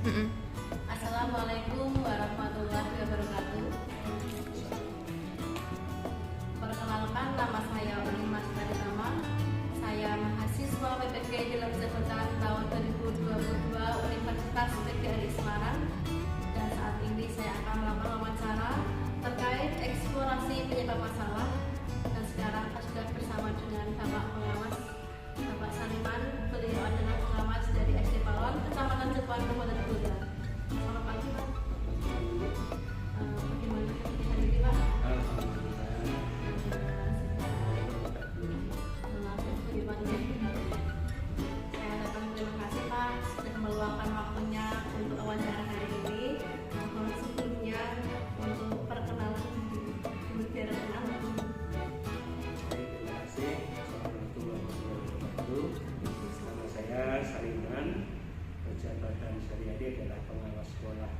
Assalamualaikum warahmatullahi wabarakatuh. Perkenalkan, nama saya Ulimas Karitama. Saya mahasiswa PPG dalam jabatan tahun 2022 Universitas PGRI Semarang. Dan saat ini saya akan melakukan wawancara terkait eksplorasi penyebab masalah. Dan sekarang kita sudah bersama dengan Bapak Pengawas, Bapak Sariman. Beliau adalah pengawas dari SD Palon, Kecamatan Cepuan, Kabupaten Kuda. Selamat pagi, Pak. Bagaimana hari ini, Pak? Saya ucapkan terima kasih, Pak, sudah meluangkan waktunya untuk wawancara hari ini. Mohon sebelumnya untuk perkenalan diri. Terima kasih. Assalamualaikum warahmatullahi wabarakatuh. Nama saya Sariman. Jabatan sehari-hari adalah pengawas sekolah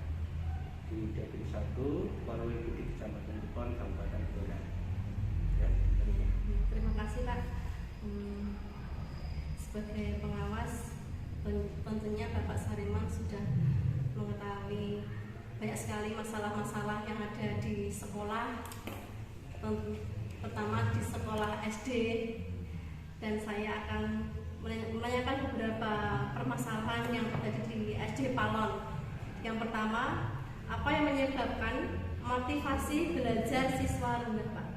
di Dapil 1 Warawiri di Kecamatan Cepuan, Kabupaten Kuda. Ya, terima kasih, Pak. Sebagai pengawas, tentunya Bapak Sariman sudah mengetahui banyak sekali masalah-masalah yang ada di sekolah, pertama di sekolah SD, dan saya akan menanyakan beberapa permasalahan yang terjadi di SD Palon. Yang pertama, apa yang menyebabkan motivasi belajar siswa rendah, Pak?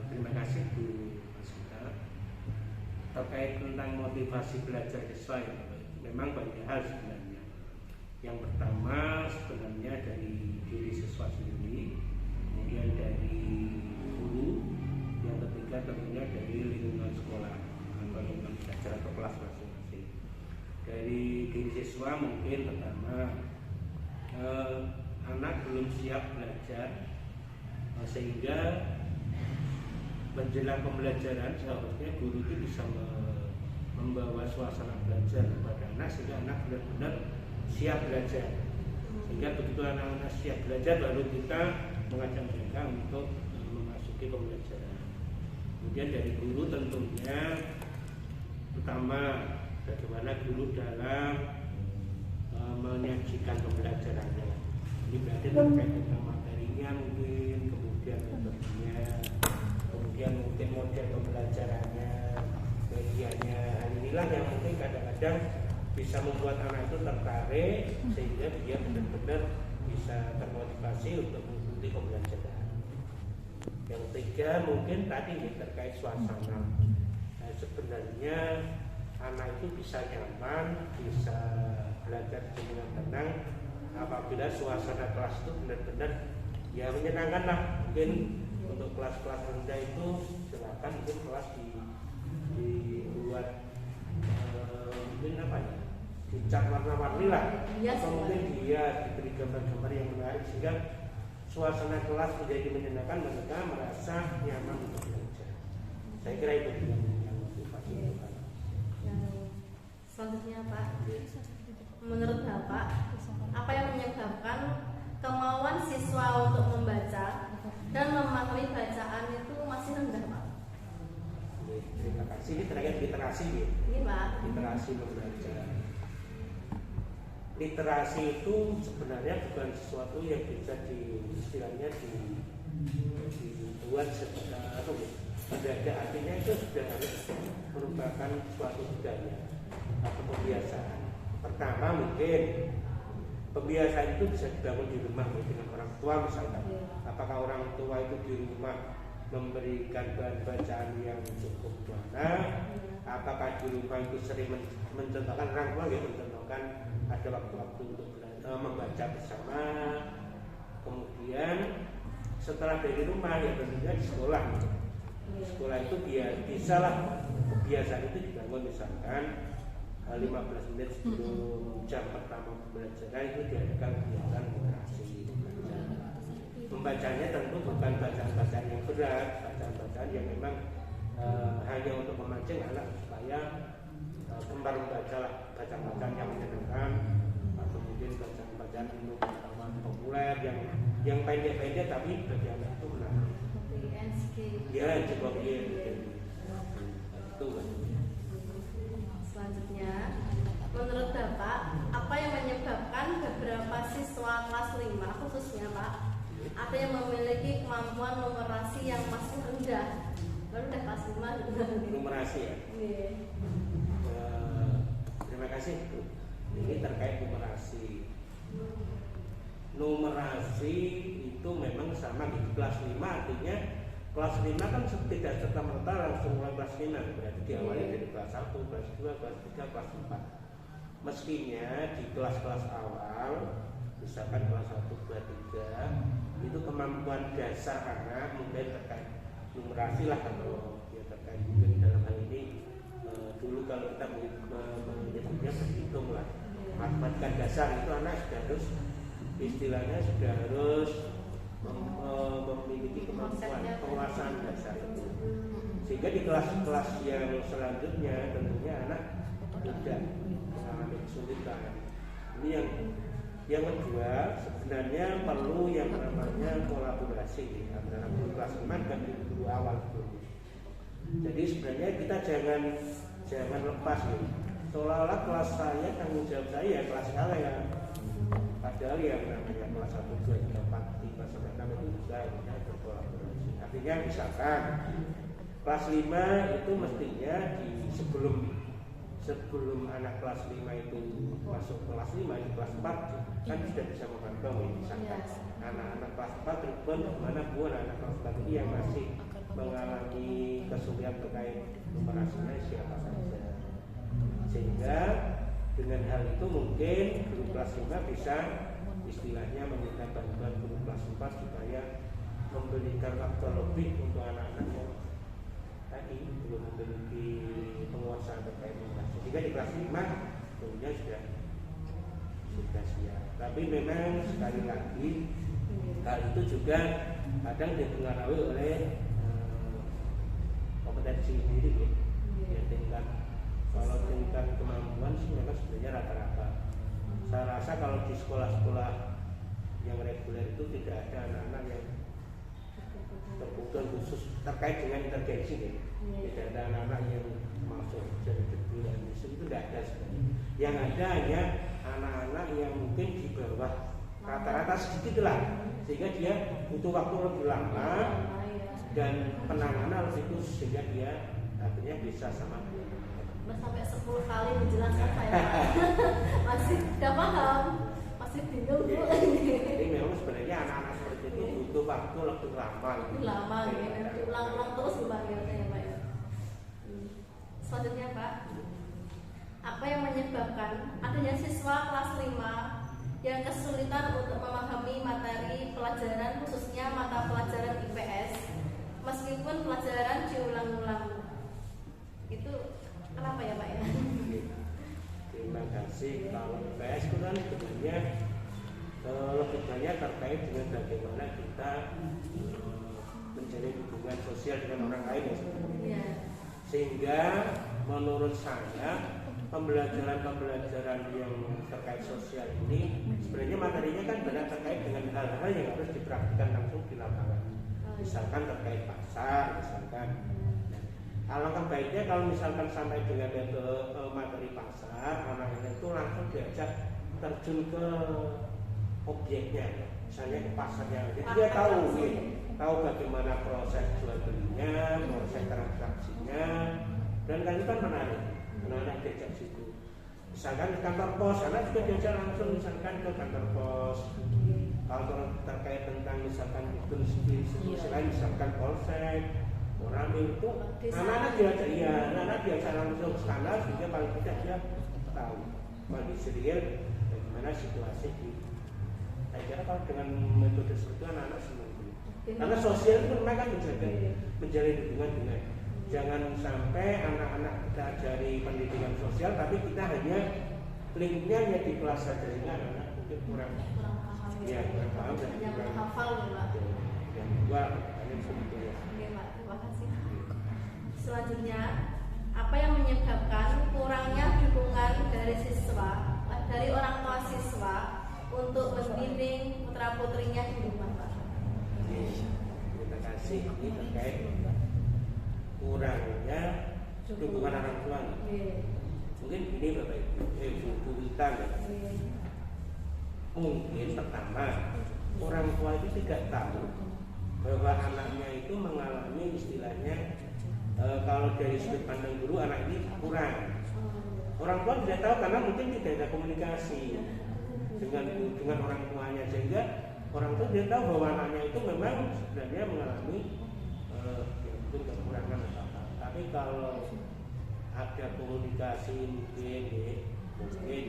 Terima kasih Bu Asita. Terkait tentang motivasi belajar siswa, memang banyak hal sebenarnya. Yang pertama sebenarnya dari diri siswa sendiri, kemudian dari guru, yang ketiga tentunya dari lingkungan sekolah atau lingkungan belajar atau kelas masing-masing. Dari diri siswa mungkin pertama anak belum siap belajar, sehingga menjelang pembelajaran seharusnya guru itu bisa membawa suasana belajar kepada anak sehingga anak benar-benar siap belajar. Sehingga begitu anak-anak siap belajar baru kita mengajak mereka untuk memasuki pembelajaran. Kemudian dari guru tentunya pertama bagaimana guru dalam menyajikan pembelajarannya. Ini berarti terkait dengan materinya mungkin, kemudian metodenya, kemudian mungkin model pembelajarannya, medianya. Hal inilah yang mungkin kadang-kadang bisa membuat anak itu tertarik sehingga dia benar-benar bisa termotivasi untuk mengikuti pembelajaran. Yang ketiga mungkin tadi terkait suasana. Nah, sebenarnya anak itu bisa nyaman, bisa belajar dengan tenang apabila suasana kelas itu benar-benar ya menyenangkan lah. Mungkin untuk kelas-kelas rendah itu silakan mungkin kelas dibuat mungkin apa ya, dicat warna-warni lah, atau mungkin dia diberi gambar-gambar yang menarik sehingga suasana kelas menjadi menyenangkan, mereka merasa nyaman untuk belajar. Saya kira itu yang motivasi. Selanjutnya, Pak, menurut Bapak, apa yang menyebabkan kemauan siswa untuk membaca dan memahami bacaan itu masih rendah, Pak? Terima kasih. Ini terkait literasi, ya? Ini, Pak. Literasi membaca. Literasi itu sebenarnya bukan sesuatu yang bisa istilahnya dibuat secara mendadak. Artinya itu sudah harus merupakan suatu budaya atau kebiasaan. Pertama mungkin kebiasaan itu bisa dibangun di rumah dengan orang tua misalnya. Apakah orang tua itu di rumah memberikan bahan bacaan yang cukup banyak? Apakah di rumah itu sering mencontohkan orang tua ya, mencontohkan ada waktu-waktu untuk membaca bersama. Kemudian setelah dari rumah ya tentunya di sekolah. Sekolah itu bisalah kebiasaan itu dibangun, misalkan 15 menit sebelum jam pertama pembelajaran itu diadakan kegiatan literasi. Membacanya tentu bukan bacaan-bacaan yang berat, bacaan-bacaan yang memang hanya untuk memancing anak supaya gemar membaca bacaan-bacaan yang menyenangkan, atau mungkin bacaan-bacaan ilmu pengetahuan populer yang pendek-pendek tapi bagi anak itu menarik. Ya, cukup itu. Selanjutnya, menurut Bapak, apa yang menyebabkan beberapa siswa kelas 5 khususnya Pak, ada yang memiliki kemampuan numerasi yang masih rendah? Baru udah kelas 5 gitu. Numerasi ya? Iya. Terima kasih Bu. Ini terkait numerasi. Numerasi itu memang sama di kelas 5, artinya kelas 5 kan tidak serta-merta langsung mulai kelas 5, berarti diawali dari kelas 1, kelas 2, kelas 3, kelas 4. Mestinya di kelas-kelas awal, misalkan kelas 1, 2, 3, itu kemampuan dasar anak mungkin terkait numerasi lah, kalau ya terkait mungkin dalam hal ini dulu kalau kita menyebutnya berhitung lah, matematika dasar itu anak sudah harus, istilahnya sudah harus memiliki kemampuan penguasaan dasar itu. Sehingga di kelas-kelas yang selanjutnya tentunya anak tidak mengalami kesulitan. Ini yang kedua, sebenarnya perlu yang namanya kolaborasi antara guru kelas 5 dan guru awal dulu. Jadi sebenarnya kita jangan lepas nih, seolah-olah kelas saya tanggung jawab saya kelas kalian. Padahal yang namanya kelas 1, 2, 3, 4, 5, sampai 6 itu juga kita berkolaborasi. Artinya misalkan kelas 5 itu mestinya sebelum anak kelas 5 itu masuk kelas 5, di kelas 4 kan sudah bisa memantau. Misalkan anak-anak kelas 4 ribuan kemana Bu, anak kelas 4 ini yang masih mengalami kesulitan terkait numerasinya siapa saja. Sehingga dengan hal itu mungkin guru kelas 5 bisa istilahnya meminta bantuan guru kelas 4 supaya memberikan waktu lebih untuk anak-anak yang tadi belum memiliki penguasaan terkait numerasi. Jika di kelas 5 tentunya sudah siap. Tapi memang sekali lagi hal itu juga kadang dipengaruhi oleh kompetensi diri ya, tingkat. Kalau tingkat kemampuan sih memang sebenarnya rata-rata. Saya rasa kalau di sekolah-sekolah yang reguler itu tidak ada anak-anak yang terbutuhan khusus terkait dengan inteligensi ya. Tidak ada anak-anak yang masuk jadi debutan itu tidak ada sebenarnya. Yang ada hanya anak-anak yang mungkin di bawah rata-rata sedikit lah, sehingga dia butuh waktu lebih lama dan penanganan lebih khusus, sehingga dia akhirnya bisa sama sampai 10 kali menjelaskan saya masih tidak paham, masih bingung Bu. Jadi memang sebenarnya anak-anak seperti itu butuh waktu lebih lama. Lebih lama gitu, ulang-ulang terus dipanggilnya ya Pak ya. Selanjutnya Pak, apa yang menyebabkan adanya siswa kelas 5 yang kesulitan untuk memahami materi pelajaran, khususnya mata pelajaran IPS, meskipun pelajaran diulang-ulang? Itu kenapa ya Pak ya? Terima kasih. Kalau IPS itu kan sebenarnya lebih banyak terkait dengan bagaimana kita menjalin hubungan sosial dengan orang lain ya sebenarnya. Sehingga menurut saya pembelajaran yang terkait sosial ini sebenarnya materinya kan banyak terkait dengan hal-hal yang harus dipraktikkan langsung di lapangan. Misalkan terkait pasar, misalkan. Alangkah baiknya kalau misalkan sampai dengan materi pasar, anak-anak itu langsung diajak terjun ke objeknya, misalnya ke pasarnya. Jadi dia tahu bagaimana proses jual belinya, proses transaksinya, dan kan itu kan menarik. Anak-anak diajak situ. Misalkan di kantor pos, anak juga diajak langsung misalkan ke kantor pos. Kalau terkait tentang misalkan institusi lain, misalkan polsek, orang itu anak-anak diajak langsung ke sana sehingga paling tidak dia tahu kondisi real bagaimana situasi di. Saya kira kalau dengan metode seperti itu anak-anak senang. Karena sosial itu memang kan menjalin hubungan dengan. Jangan sampai anak-anak kita ajari pendidikan sosial tapi kita hanya linknya hanya di kelas saja, sehingga anak-anak mungkin kurang paham dan kurang hafal Pak. Dan juga banyak seperti itu ya. Oke Pak, terima kasih. Selanjutnya, apa yang menyebabkan kurangnya dukungan dari orang tua siswa untuk membimbing putra putrinya di rumah Pak? Terima kasih. Ini terkait kurangnya dukungan orang tua Mungkin ini Bapak Ibu, Ibu kita ya. Mungkin pertama orang tua itu tidak tahu bahwa anaknya itu mengalami istilahnya kalau dari sudut pandang guru anak ini kurang. Orang tua tidak tahu karena mungkin tidak ada komunikasi dengan orang tuanya, sehingga orang tua tidak tahu bahwa anaknya itu memang sebenarnya mengalami mungkin kekurangan atau apa. Tapi kalau ada komunikasi mungkin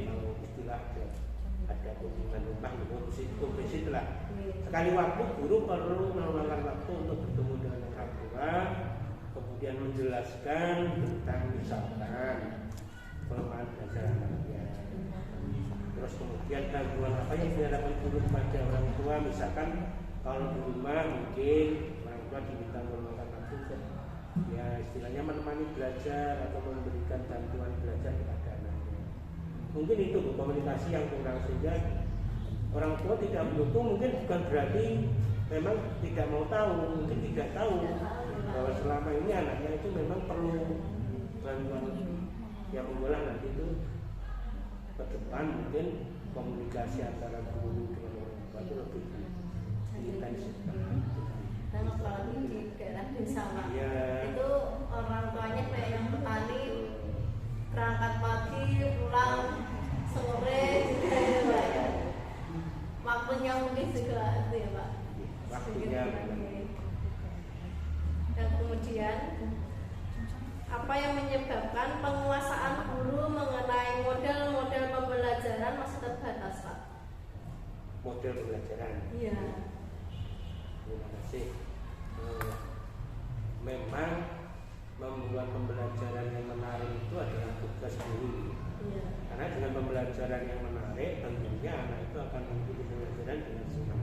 kalau istilah ada kunjungan rumah, komposisi lah. Sekali waktu guru perlu meluangkan waktu untuk bertemu dengan orang tua, kemudian menjelaskan tentang misalkan kelemahan belajar anaknya. Terus kemudian gangguan apa yang dihadapkan guru kepada orang tua, misalkan kalau di rumah mungkin orang tua diminta meluangkan waktu untuk ya istilahnya menemani belajar atau memberikan bantuan belajar kepada anaknya. Mungkin itu komunikasi yang kurang, sehingga orang tua tidak mendukung. Mungkin bukan berarti memang tidak mau tahu, mungkin tidak tahu bahwa selama ini anaknya itu memang perlu bantuan yang membuat nanti itu ke depan mungkin komunikasi antara guru dengan orang tua itu lebih intensif. Dan apalagi di daerah desa ya. Itu orang tuanya kayak yang petani, berangkat pagi pulang sore juga ya Pak ya. Waktunya mungkin juga itu ya Pak. Waktunya. Dan kemudian apa yang menyebabkan penguasaan guru mengenai model-model pembelajaran masih terbatas Pak? Model pembelajaran. Iya. Terima kasih. Memang membuat pembelajaran yang menarik itu adalah tugas guru. Iya. Karena dengan pembelajaran yang menarik, tentunya anak itu akan mengikuti pembelajaran dengan senang.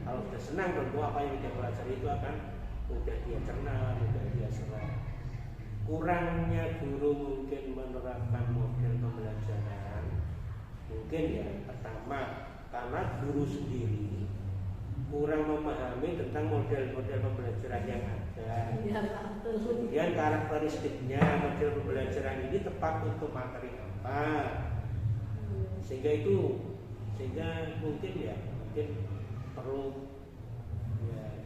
Kalau sudah senang, tentu apa yang dia pelajari itu akan mudah dia cerna, mudah dia serap. Kurangnya guru mungkin menerapkan model pembelajaran, mungkin ya pertama karena guru sendiri kurang memahami tentang model-model pembelajaran yang ada. Iya, Kemudian karakteristiknya model pembelajaran ini tepat untuk materi apa, sehingga mungkin perlu ya,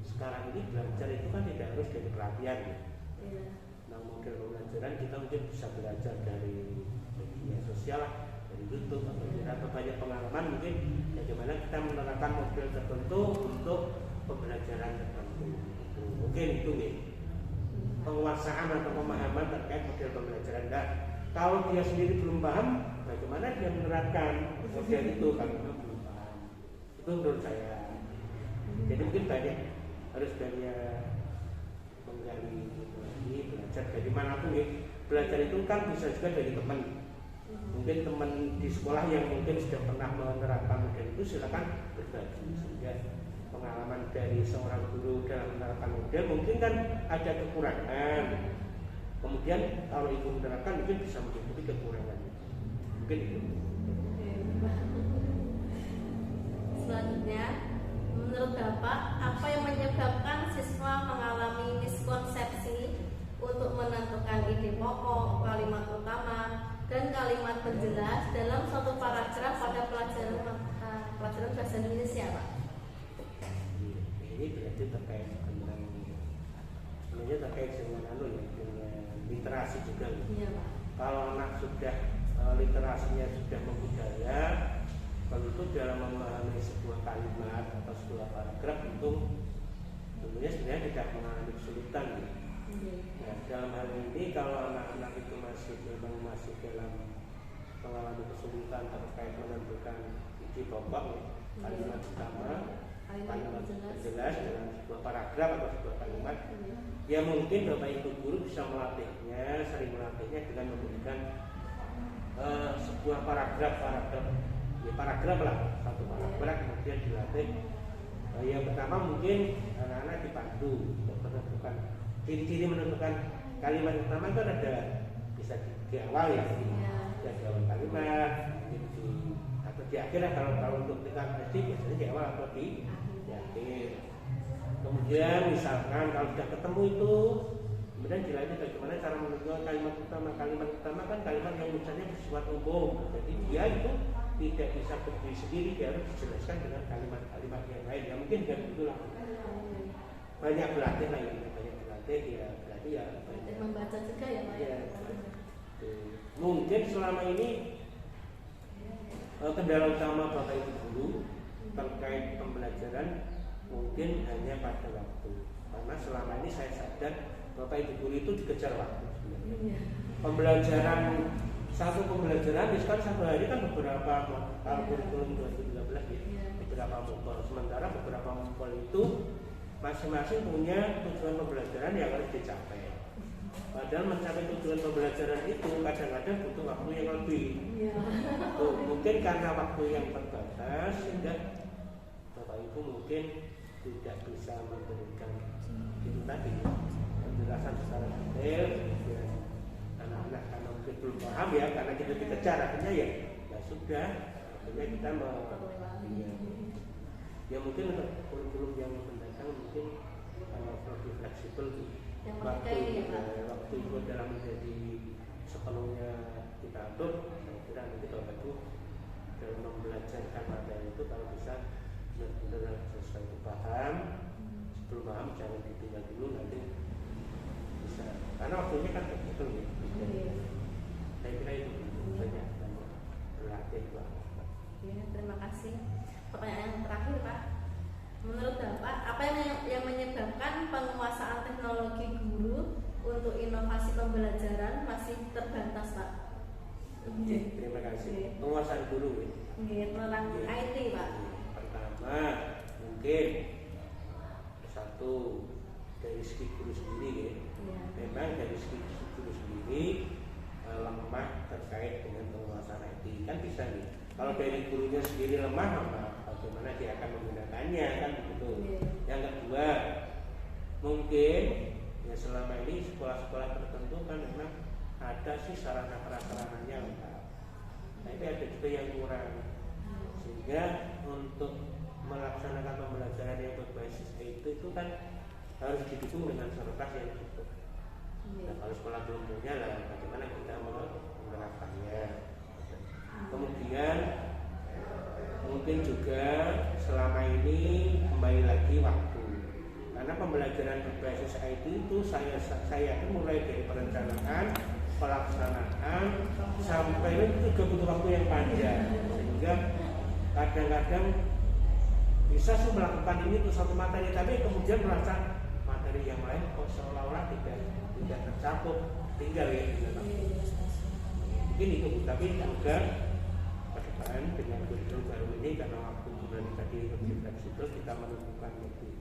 sekarang ini belajar itu kan tidak harus dari pelatihan ya. Iya. Nah, model pembelajaran kita mungkin bisa belajar dari media sosial, dari YouTube atau banyak pengalaman mungkin bagaimana kita menerapkan model tertentu untuk pembelajaran tertentu. Mungkin itu nih penguasaan atau pemahaman terkait model pembelajaran. Nah, kalau dia sendiri belum paham, bagaimana dia menerapkan model itu kalau belum paham? Itu menurut saya. Jadi mungkin harus banyak menggali lagi, belajar dari manapun ya. Belajar itu kan bisa juga dari teman. Mungkin teman di sekolah yang mungkin sudah pernah menerapkan model itu silakan berbagi, sehingga pengalaman dari seorang guru dalam menerapkan model mungkin kan ada kekurangan. Kemudian kalau ibu menerapkan mungkin bisa mengikuti kekurangannya. Mungkin itu. Selanjutnya, menurut Bapak, apa yang menyebabkan siswa mengalami miskonsepsi untuk menentukan ide pokok, kalimat utama, dan kalimat penjelas dalam suatu paragraf pada pelajaran bahasa Indonesia, Pak? Ini berarti terkait tentang sebenarnya terkait dengan dengan literasi juga. Iya, Pak. Kalau anak sudah literasinya sudah membudaya, tentu dalam memahami sebuah kalimat atau sebuah paragraf itu tentunya sebenarnya tidak mengalami kesulitan. Nah, dalam hal ini kalau anak-anak itu masih dalam mengalami kesulitan terkait menentukan ide pokok, kalimat utama, kalimat jelas dalam sebuah paragraf atau sebuah kalimat, ya mungkin Bapak Ibu guru bisa melatihnya, sering melatihnya dengan memberikan sebuah paragraf lah, satu paragraf kemudian dilatih. Yang pertama mungkin anak-anak dipandu untuk menentukan ciri-ciri menentukan kalimat utama itu ada bisa di awal ya, di awal kalimat, atau di akhir. Kalau untuk tingkat SD biasanya di awal atau di akhir. Kemudian misalkan kalau sudah ketemu itu, kemudian dilatih bagaimana cara menentukan kalimat utama. Kalimat utama kan kalimat yang misalnya bersifat umum, jadi dia itu tidak bisa berdiri sendiri, dia harus dijelaskan dengan kalimat-kalimat yang lain. Ya mungkin kan itulah. Banyak berlatih lah ini, banyak berlatih ya berarti ya. Banyak membaca juga ya Pak. Ya. Mungkin selama ini kendala utama Bapak Ibu guru terkait pembelajaran mungkin hanya pada waktu. Karena selama ini saya sadar Bapak Ibu guru itu dikejar waktu sebenarnya. Pembelajaran satu pembelajaran misalkan satu hari kan beberapa kalau kurikulum 2013 ya, beberapa mukul. Sementara beberapa mukul itu masing-masing punya tujuan pembelajaran yang harus dicapai. Padahal mencapai tujuan pembelajaran itu kadang-kadang butuh waktu yang lebih. Mungkin karena waktu yang terbatas sehingga Bapak Ibu mungkin tidak bisa memberikan itu tadi penjelasan secara detail. Anak-anak karena mungkin belum paham ya, karena kita dikejar akhirnya ya sudah, akhirnya kita ya mungkin untuk kurikulum yang mendatang mungkin lebih fleksibel waktu itu dalam menjadi sepenuhnya kita atur. Saya kira nanti kalau itu dalam membelajarkan materi itu kalau bisa benar-benar sesuai paham, sebelum paham jangan ditinggal dulu, nanti bisa karena waktunya kan betul ya. Saya kira itu banyak berlatih Pak. Ya, terima kasih. Pertanyaan yang terakhir Pak, menurut Bapak apa yang menyebabkan penguasaan teknologi guru untuk inovasi pembelajaran masih terbatas Pak? Terima kasih. Penguasaan guru tentang IT Pak. Pertama mungkin satu dari segi guru sendiri memang dari segi guru sendiri lemah terkait dengan penguasaan IT kan bisa nih. Kalau dari gurunya sendiri lemah bagaimana dia akan menggunakannya kan begitu. Yang kedua mungkin ya selama ini sekolah-sekolah tertentu kan memang ada sih sarana prasarananya lengkap, tapi ada juga yang kurang, sehingga untuk melaksanakan pembelajaran yang berbasis IT itu kan harus didukung dengan fasilitas yang cukup. Nah, kalau sekolah belum punya lah bagaimana kita menerapkannya. Kemudian mungkin juga selama ini kembali lagi waktu, karena pembelajaran berbasis IT itu saya itu mulai dari perencanaan, pelaksanaan sampai itu juga butuh waktu yang panjang, sehingga kadang-kadang bisa sih melakukan ini untuk satu materi, tapi kemudian merasa materi yang lain kok seolah-olah tidak tercakup, tinggal ya. Mungkin itu, tapi juga depan dengan kurikulum baru ini karena waktu bulan tadi lebih fleksibel, kita menentukan lebih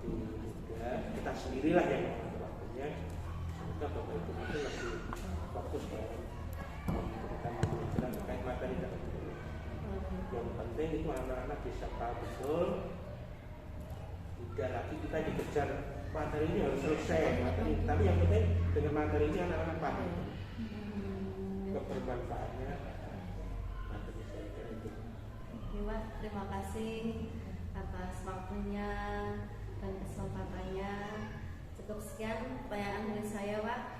mudah, kita sendirilah yang mengatur waktunya, sehingga Bapak Ibu itu lebih fokus dalam memberikan pembelajaran terkait materi dalam guru. Yang penting itu anak-anak bisa tahu betul, tidak lagi kita dikejar materi ini harus selesai materi, tapi yang penting dengan materi ini anak-anak paham kebermanfaatnya. Pak, terima kasih atas waktunya dan kesempatannya. Cukup sekian pertanyaan dari saya Pak.